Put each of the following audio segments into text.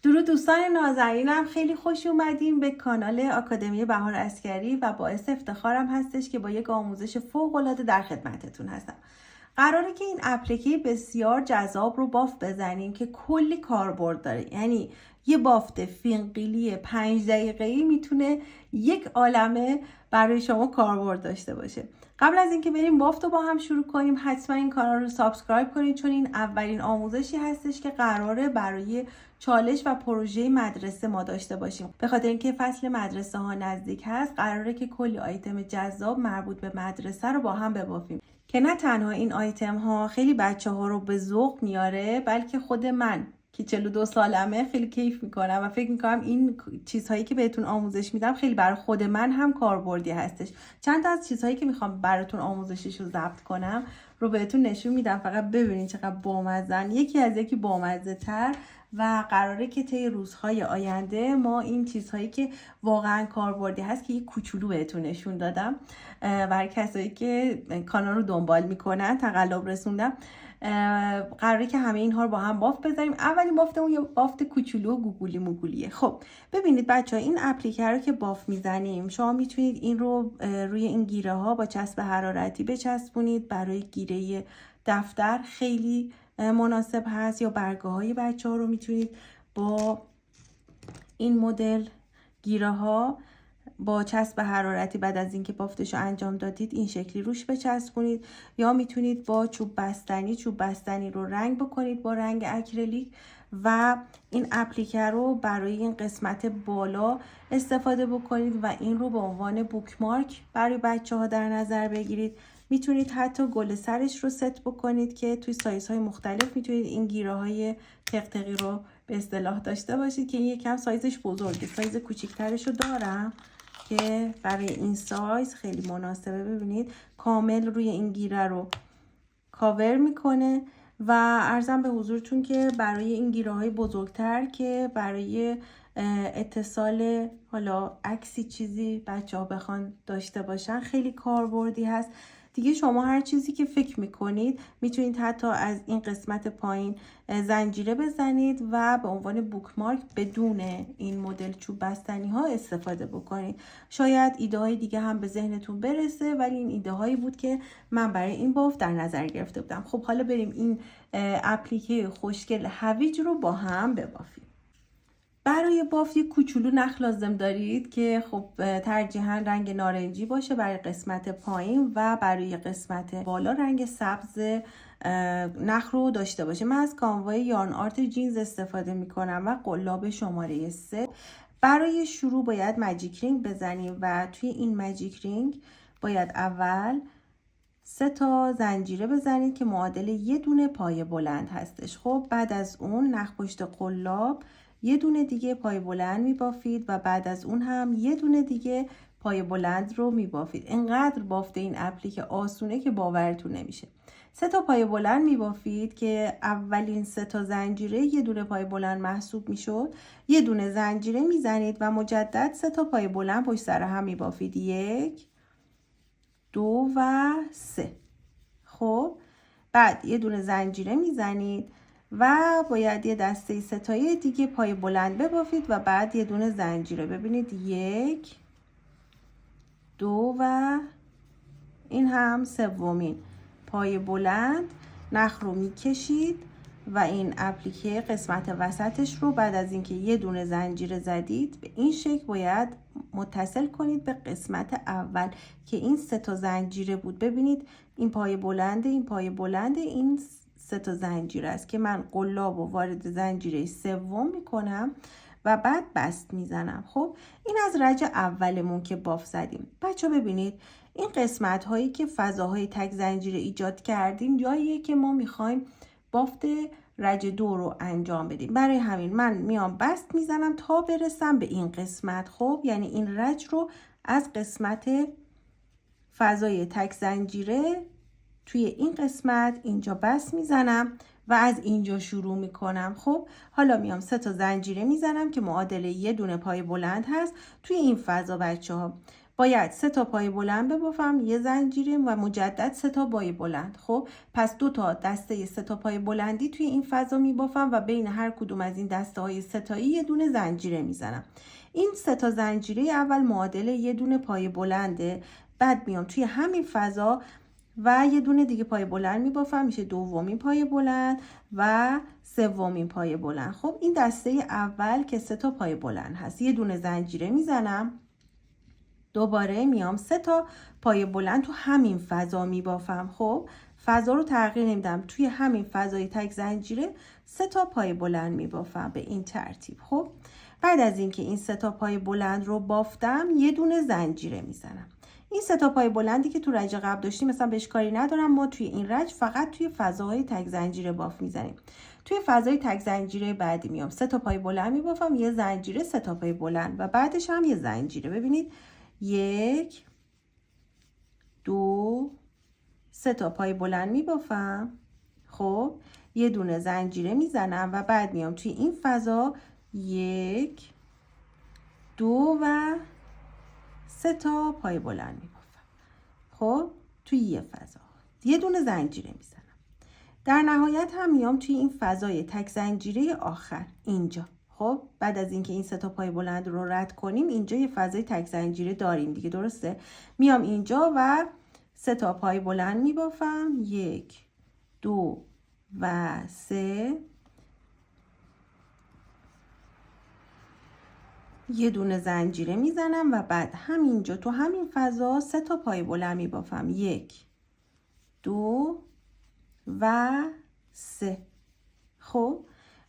درود دوستان نازنینم، خیلی خوش اومدیم به کانال آکادمی بهار عسکری و باعث افتخارم هستش که با یک آموزش فوق‌العاده در خدمتتون هستم. قراره که این اپلیکیشن بسیار جذاب رو بافت بزنیم که کلی کاربرد داره. یعنی یه بافت فینقیلی 5 دقیقه‌ای میتونه یک عالمه برای شما کاربرد داشته باشه. قبل از اینکه بریم بافت رو با هم شروع کنیم، حتما این کانال رو سابسکرایب کنید، چون این اولین آموزشی هستش که قراره برای چالش و پروژه مدرسه ما داشته باشیم. به خاطر اینکه فصل مدرسه ها نزدیک هست، قراره که کلی آیتم جذاب مربوط به مدرسه رو با هم ببافیم که نه تنها این آیتم ها خیلی بچه ها رو به ذوق میاره، بلکه خود من که 42 سالمه خیلی کیف میکنم و فکر میکنم این چیزهایی که بهتون آموزش میدم خیلی برای خود من هم کاربردی هستش. چند تا از چیزهایی که میخوام براتون آموزشش رو ضبط کنم رو بهتون نشون میدم، فقط ببینید چقدر بامزه‌ن، یکی از یکی بامزه تر. و قراره که طی روزهای آینده ما این چیزهایی که واقعا کاربردی هست که یک کوچولو بهتون نشون دادم، برای کسایی که کانال رو دنبال میکنن تقلب رسوندم، قراره که همه اینها رو با هم بافت بذاریم. اولین بافتمون یه بافت کوچولو و گوگولی موگولیه. خب ببینید بچه‌ها، این اپلیکیشن رو که بافت میزنیم شما میتونید این رو روی این گیره ها با چسب حرارتی بچسبونید. برای گیره دفتر خیلی مناسب هست، یا برگه های بچه ها رو میتونید با این مدل گیره ها با چسب حرارتی بعد از اینکه بافتش رو انجام دادید این شکلی روش بچسبونید، یا میتونید با چوب بستنی رو رنگ بکنید با رنگ اکریلیک و این اپلیکر رو برای این قسمت بالا استفاده بکنید و این رو به عنوان بوکمارک برای بچه ها در نظر بگیرید. میتونید حتی گل سرش رو ست بکنید که توی سایزهای مختلف میتونید این گیره های تقتقی رو به اصطلاح داشته باشید که این یکم سایزش بزرگه. سایز کوچیکترش رو دارم که برای این سایز خیلی مناسبه. ببینید کامل روی این گیره رو کاور میکنه و عرضم به حضورتون که برای این گیره های بزرگتر که برای اتصال حالا عکسی چیزی بچه ها بخوان داشته باشن خیلی کاربردی هست. دیگه شما هر چیزی که فکر میکنید میتونید حتی از این قسمت پایین زنجیره بزنید و به عنوان بوکمارک بدون این مدل چوب بستنی ها استفاده بکنید. شاید ایده های دیگه هم به ذهنتون برسه، ولی این ایده هایی بود که من برای این بافت در نظر گرفته بودم. خب حالا بریم این اپلیکه خوشگل هویج رو با هم ببافیم. برای بافت یک کوچولو نخ لازم دارید که خب ترجیحاً رنگ نارنجی باشه برای قسمت پایین و برای قسمت بالا رنگ سبز نخ رو داشته باشه. من از کانوای یارن آرت جینز استفاده میکنم و قلاب شماره 3. برای شروع باید ماجیک رینگ بزنیم و توی این ماجیک رینگ باید اول 3 تا زنجیره بزنید که معادل یه دونه پایه بلند هستش. خب بعد از اون نخ پشت قلاب یه دونه دیگه پایه بلند میبافید و بعد از اون هم یه دونه دیگه پایه بلند رو میبافید. اینقدر بافت این اپلیکیشن آسونه که باورتون نمیشه. 3 تا پایه بلند میبافید که اولین 3 تا زنجیره یه دونه پایه بلند محسوب میشد. یه دونه زنجیره میزنید و مجدد 3 تا پایه بلند پشت سر هم میبافید. 1 2 و 3. خب بعد یه دونه زنجیره میزنید و باید یه دسته ستایی دیگه پای بلند ببافید و بعد یه دونه زنجیره. ببینید 1 2 و این هم سومین پای بلند. نخ رو میکشید و این اپلیکه قسمت وسطش رو بعد از اینکه یه دونه زنجیره زدید به این شکل باید متصل کنید به قسمت اول که این 3 تا زنجیره بود. ببینید این پای بلنده، این پای بلنده، این 3 تا زنجیره است که من قلاب و وارد زنجیره سوم میکنم و بعد بست میزنم. خب این از رج اولمون که باف زدیم. بچه ببینید این قسمت هایی که فضاهای تک زنجیره ایجاد کردیم جاییه که ما میخوایم بافت رج 2 رو انجام بدیم. برای همین من میام بست میزنم تا برسم به این قسمت. خب یعنی این رج رو از قسمت فضای تک زنجیره توی این قسمت اینجا بست میزنم و از اینجا شروع میکنم. خب حالا میام 3 تا زنجیره میزنم که معادل یه دونه پای بلند هست توی این فضا. بچه ها باید 3 تا پای بلند ببافم، یه زنجیره و مجدد 3 تا پای بلند. خب پس 2 تا دسته 3 تا پای بلندی توی این فضا میبافم و بین هر کدوم از این دسته های 3 تایی یه دونه زنجیره میزنم. این 3 تا زنجیره اول معادل یه دونه پای بلنده. بعد میام توی همین فضا و یه دونه دیگه پای بلند میبافم، میشه دومین پای بلند و سومین پای بلند. خب این دسته اول که 3 تا پای بلند هست، یه دونه زنجیره میزنم، دوباره میام 3 تا پای بلند تو همین فضا میبافم. خب فضا رو تغییر نمیدم، توی همین فضای تک زنجیره 3 تا پای بلند میبافم به این ترتیب. خب بعد از اینکه این 3 تا پای بلند رو بافتم، یه دونه زنجیره میزنم. این 3 تا پای بلندی که تو رج قبل داشتیم مثلا بهش کاری ندارم، ما توی این رج فقط توی فضاهای تک زنجیره باف میزنیم. توی فضای تک زنجیره بعدی میام 3 تا پای بلند میبافم، یه زنجیره، 3 تا پای بلند و بعدش هم یه زنجیره. ببینید 1 2 3 تا پای بلند میبافم. خب یه دونه زنجیره میزنم و بعد میام توی این فضا 1 2 و 3 تا پای بلند میبافم. خب توی یه فضا یه دونه زنجیره میزنم. در نهایت هم میام توی این فضای تک زنجیره آخر اینجا. خب بعد از اینکه این 3 تا پای بلند رو رد کنیم، اینجا یه فضای تک زنجیره داریم دیگه، درسته؟ میام اینجا و 3 تا پای بلند میبافم، 1 2 و 3، یه دونه زنجیره میزنم و بعد همینجا تو همین فضا 3 تا پای بلند میبافم، 1 2 و 3. خب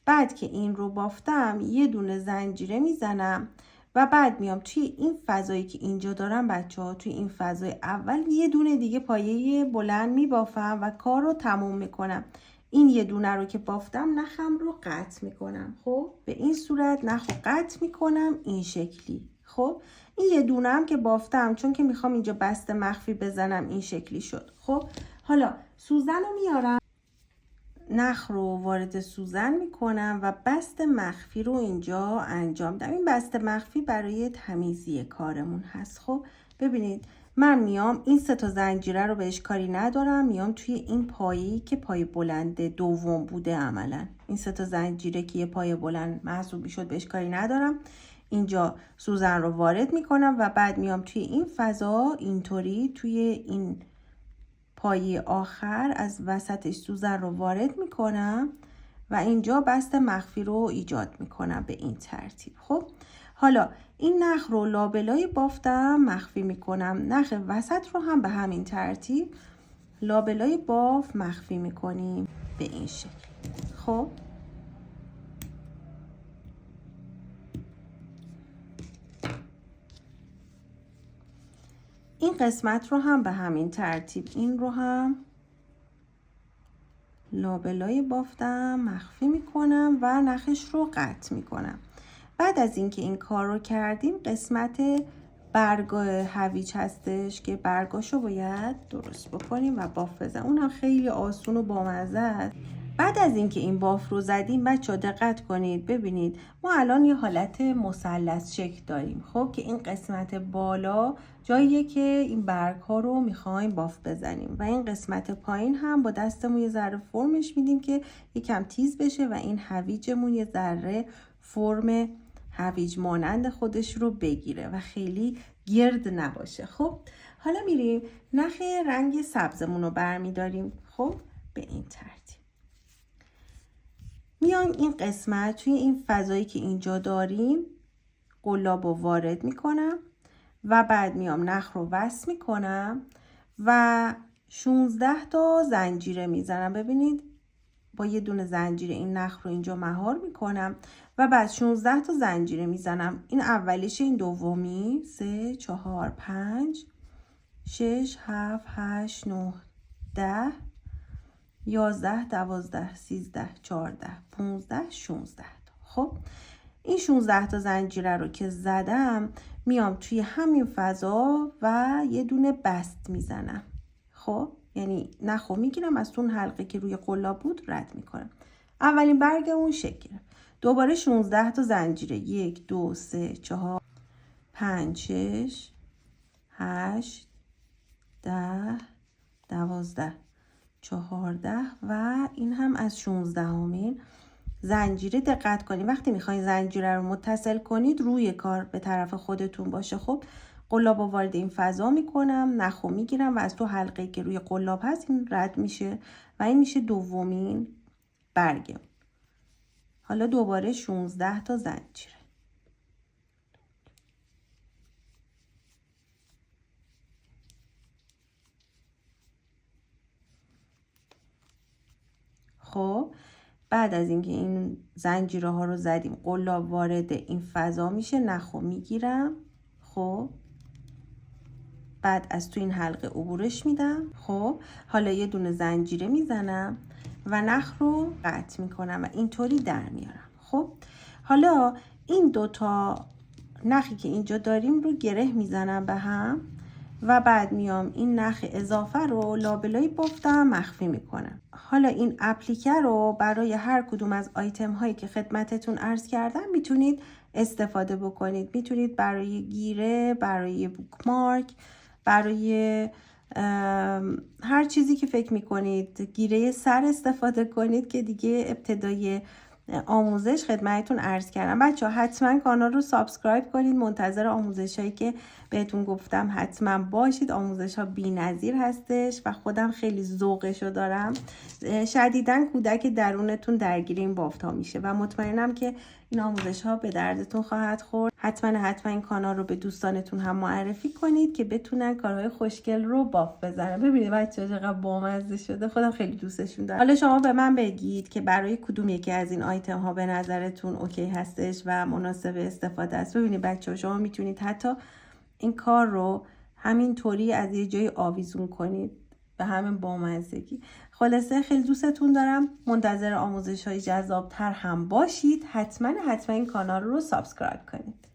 بعد که این رو بافتم یه دونه زنجیره میزنم و بعد میام توی این فضایی که اینجا دارم بچه‌ها، توی این فضای اول یه دونه دیگه پایه بلند میبافم و کار رو تموم میکنم. این یه دونه رو که بافتم نخم رو قطع میکنم. خب به این صورت نخ رو قطع میکنم این شکلی. خب این یه دونه هم که بافتم چون که میخوام اینجا بست مخفی بزنم این شکلی شد. خب حالا سوزن رو میارم، نخ رو وارد سوزن میکنم و بست مخفی رو اینجا انجام دم. این بست مخفی برای تمیزی کارمون هست. خب ببینید من میام این 3 تا زنجیره رو بهش کاری ندارم، میام توی این پایی که پای بلند دوم بوده، عملا این 3 تا زنجیره که یه پای بلند محسوب میشد بهش کاری ندارم، اینجا سوزن رو وارد میکنم و بعد میام توی این فضا اینطوری توی این پایه آخر از وسطش سوزن رو وارد میکنم و اینجا بست مخفی رو ایجاد میکنم به این ترتیب. خب حالا این نخ رو لابلای بافتم مخفی میکنم، نخ وسط رو هم به همین ترتیب لابلای باف مخفی میکنیم به این شکل. خب این قسمت رو هم به همین ترتیب این رو هم لابلای بافتم مخفی میکنم و نخش رو قطع میکنم. بعد از اینکه این کار رو کردیم قسمت برگا هویج هستش که برگاشو باید درست بکنیم و باف بزنیم. اون هم خیلی آسون و بامزه است. بعد از اینکه این باف رو زدیم بچه‌ها دقت کنید ببینید ما الان یه حالت مثلث شکل داریم. خب که این قسمت بالا جاییه که این برگ ها رو میخوایم باف بزنیم و این قسمت پایین هم با دستمون یه ذره فرمش میدیم که یکم تیز بشه و این هویجمون یه ذره فرم هویج مانند خودش رو بگیره و خیلی گرد نباشه. خب حالا میریم نخ رنگ سبزمون رو برمیداریم. خب به این ترتیب میایم این قسمت توی این فضایی که اینجا داریم قلاب رو وارد میکنم و بعد میام نخ رو وصل میکنم و 16 تا زنجیره میزنم. ببینید با یه دونه زنجیره این نخ رو اینجا مهار میکنم و بعد 16 تا زنجیره میزنم. این اولیش، این دومی، 3 4 5 6 7 8 9 10 11 12 13 14 15 16. خب این 16 تا زنجیره رو که زدم میام توی همین فضا و یه دونه بست میزنم. خب یعنی نخو میگیرم از اون حلقه که روی قلاب بود رد میکنم. اولین برگ اون شکل دوباره 16 تا زنجیره، 1 2 3 4 5 6 8 10 12 14 و این هم از 16مین زنجیره. دقت کنید وقتی میخواین زنجیره رو متصل کنید روی کار به طرف خودتون باشه. خب قلاب رو وارد این فضا میکنم، نخو میگیرم و از تو حلقه که روی قلاب هست این رد میشه و این میشه دومین برگم. حالا دوباره 16 تا زنجیره. خب بعد از اینکه این زنجیره ها رو زدیم قلاب وارد این فضا میشه، نخو میگیرم. خب بعد از تو این حلقه عبورش میدم. خب حالا یه دونه زنجیره میزنم و نخ رو قطع میکنم و اینطوری در میارم. خب حالا این دوتا نخی که اینجا داریم رو گره میزنم به هم و بعد میام این نخ اضافه رو لابلای بافتم مخفی میکنم. حالا این اپلیکه رو برای هر کدوم از آیتم هایی که خدمتتون عرض کردم میتونید استفاده بکنید. میتونید برای گیره، برای بوکمارک، برای هر چیزی که فکر میکنید، گیره سر استفاده کنید که دیگه ابتدای آموزش خدمتتون عرض کردم. بچه ها حتما کانال رو سابسکرایب کنید، منتظر آموزش هایی که بهتون گفتم حتما باشید. آموزش ها بی نظیر هستش و خودم خیلی ذوقشو دارم. شدیداً کودک درونتون درگیر این بافت ها میشه و مطمئنم که این آموزش ها به دردتون خواهد خورد. حتما این کانال رو به دوستانتون هم معرفی کنید که بتونن کارهای خوشگل رو بافت بزنن. ببینید بچه‌ها چقدر بامزه شده، خودم خیلی دوستشون دارم. حالا شما به من بگید که برای کدوم یکی از این آیتم ها به نظرتون اوکی هستش و مناسب استفاده است. ببینید بچه‌ها شما میتونید حتی این کار رو همینطوری از یه جای آویزون کنید به همین بامزگی. خلاصه خیلی دوستتون دارم، منتظر آموزش های جذابتر هم باشید. حتما این کانال رو سابسکرایب کنید.